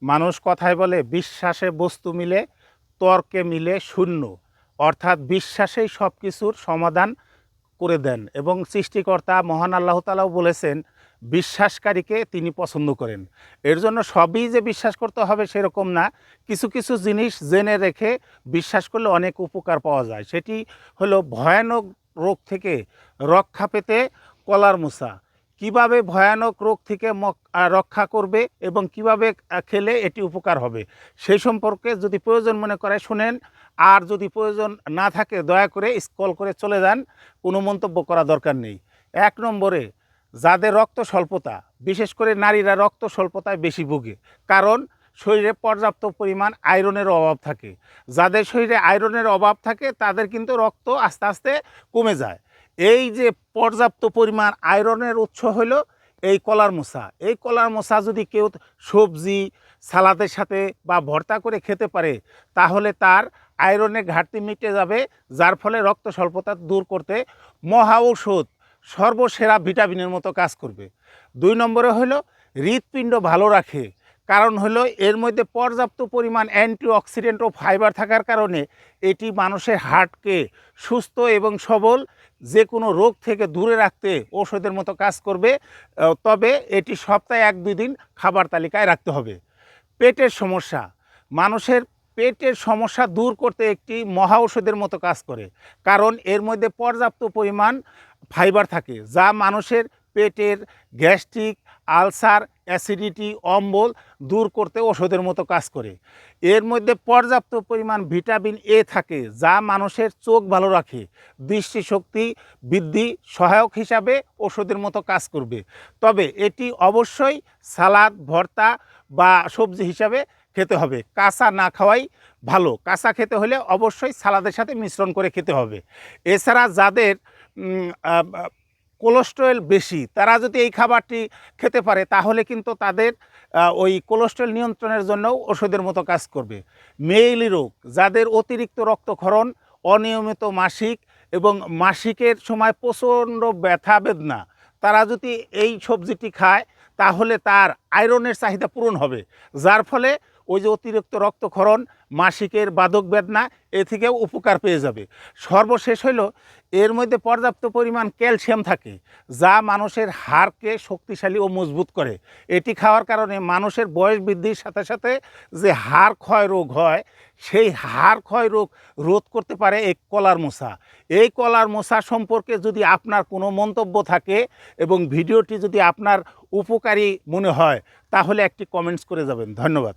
মানুষ কথায় বলে বিশ্বাসে বস্তু মিলে তর্কে মিলে শূন্য, অর্থাৎ বিশ্বাসেই সব কিছুর সমাধান করে দেন এবং সৃষ্টিকর্তা মহান আল্লাহ তাআলাও বলেছেন বিশ্বাসকারীকে তিনি পছন্দ করেন। এর জন্য সবই যে বিশ্বাস করতে হবে সেরকম না, কিছু কিছু জিনিস জেনে রেখে বিশ্বাস করলে অনেক উপকার পাওয়া যায়। সেটি হলো ভয়ানক রোগ থেকে রক্ষা পেতে কলার মোচা কিভাবে ভয়ানক রোগ থেকে রক্ষা করবে এবং কিভাবে খেলে এটি উপকার হবে সেই সম্পর্কে যদি প্রয়োজন মনে করে শুনেন, আর যদি প্রয়োজন না থাকে দয়া করে স্ক্রল করে চলে যান, কোনো মন্তব্য করা দরকার নেই। ১ নম্বরে, যাদের রক্ত স্বল্পতা, বিশেষ করে নারীরা রক্ত স্বল্পতায় বেশি ভোগে, কারণ শরীরে পর্যাপ্ত পরিমাণ আয়রনের অভাব থাকে। যাদের শরীরে আয়রনের অভাব থাকে তাদের কিন্তু রক্ত আস্তে আস্তে কমে যায়। এই যে পর্যাপ্ত পরিমাণ আয়রনের উৎস হলো এই কলার মোচা। এই কলার মোচা যদি কেউ সবজি সালাদের সাথে বা ভর্তা করে খেতে পারে তাহলে তার আয়রনের ঘাটতি মিটে যাবে, যার ফলে রক্ত স্বল্পতা দূর করতে মহা ঔষধ, সর্বসেরা ভিটামিনের মতো কাজ করবে। ২ নম্বরে হলো হৃৎপিণ্ড ভালো রাখে, কারণ হলো এর মধ্যে পর্যাপ্ত পরিমাণ অ্যান্টিঅক্সিডেন্ট ও ফাইবার থাকার কারণে এটি মানুষের হার্টকে সুস্থ এবং সবল, যে কোনো রোগ থেকে দূরে রাখতে ঔষধের মতো কাজ করবে। তবে এটি সপ্তাহে ১-২ দিন খাবার তালিকায় রাখতে হবে। পেটের সমস্যা, মানুষের পেটের সমস্যা দূর করতে একটি মহা ঔষধের মতো কাজ করে, কারণ এর মধ্যে পর্যাপ্ত পরিমাণ ফাইবার থাকে যা মানুষের পেটের গ্যাস্ট্রিক, আলসার, অ্যাসিডিটি, অম্বল দূর করতে ওষুধের মতো কাজ করে। এর মধ্যে পর্যাপ্ত পরিমাণ ভিটামিন এ থাকে যা মানুষের চোখ ভালো রাখে, দৃষ্টিশক্তি বৃদ্ধি সহায়ক হিসাবে ওষুধের মতো কাজ করবে। তবে এটি অবশ্যই সালাদ, ভর্তা বা সবজি হিসাবে খেতে হবে, কাঁচা না খাওয়াই ভালো। কাঁচা খেতে হলে অবশ্যই সালাদের সাথে মিশ্রণ করে খেতে হবে। এছাড়া যাদের কোলেস্টেরল বেশি, তারা যদি এই খাবারটি খেতে পারে তাহলে কিন্তু তাদের ওই কোলেস্টেরল নিয়ন্ত্রণের জন্যও ওষুধের মতো কাজ করবে। মেয়েলি রোগ, যাদের অতিরিক্ত রক্তক্ষরণ, অনিয়মিত মাসিক এবং মাসিকের সময় প্রচণ্ড ব্যথা বেদনা, তারা যদি এই সবজিটি খায় তাহলে তার আয়রনের চাহিদা পূরণ হবে, যার ফলে ওই যে অতিরিক্ত রক্তক্ষরণ, মাসিকের বাধক বেদনা এ থেকেও উপকার পেয়ে যাবে। সর্বশেষ হলো এর মধ্যে পর্যাপ্ত পরিমাণ ক্যালসিয়াম থাকে যা মানুষের হাড়কে শক্তিশালী ও মজবুত করে। এটি খাওয়ার কারণে মানুষের বয়স বৃদ্ধির সাথে সাথে যে হাড় ক্ষয় রোগ হয় সেই হাড় ক্ষয় রোগ রোধ করতে পারে এই কলার মোচা। এই কলার মোচা সম্পর্কে যদি আপনার কোনো মন্তব্য থাকে এবং ভিডিওটি যদি আপনার উপকারী মনে হয় তাহলে একটি কমেন্টস করে যাবেন। ধন্যবাদ।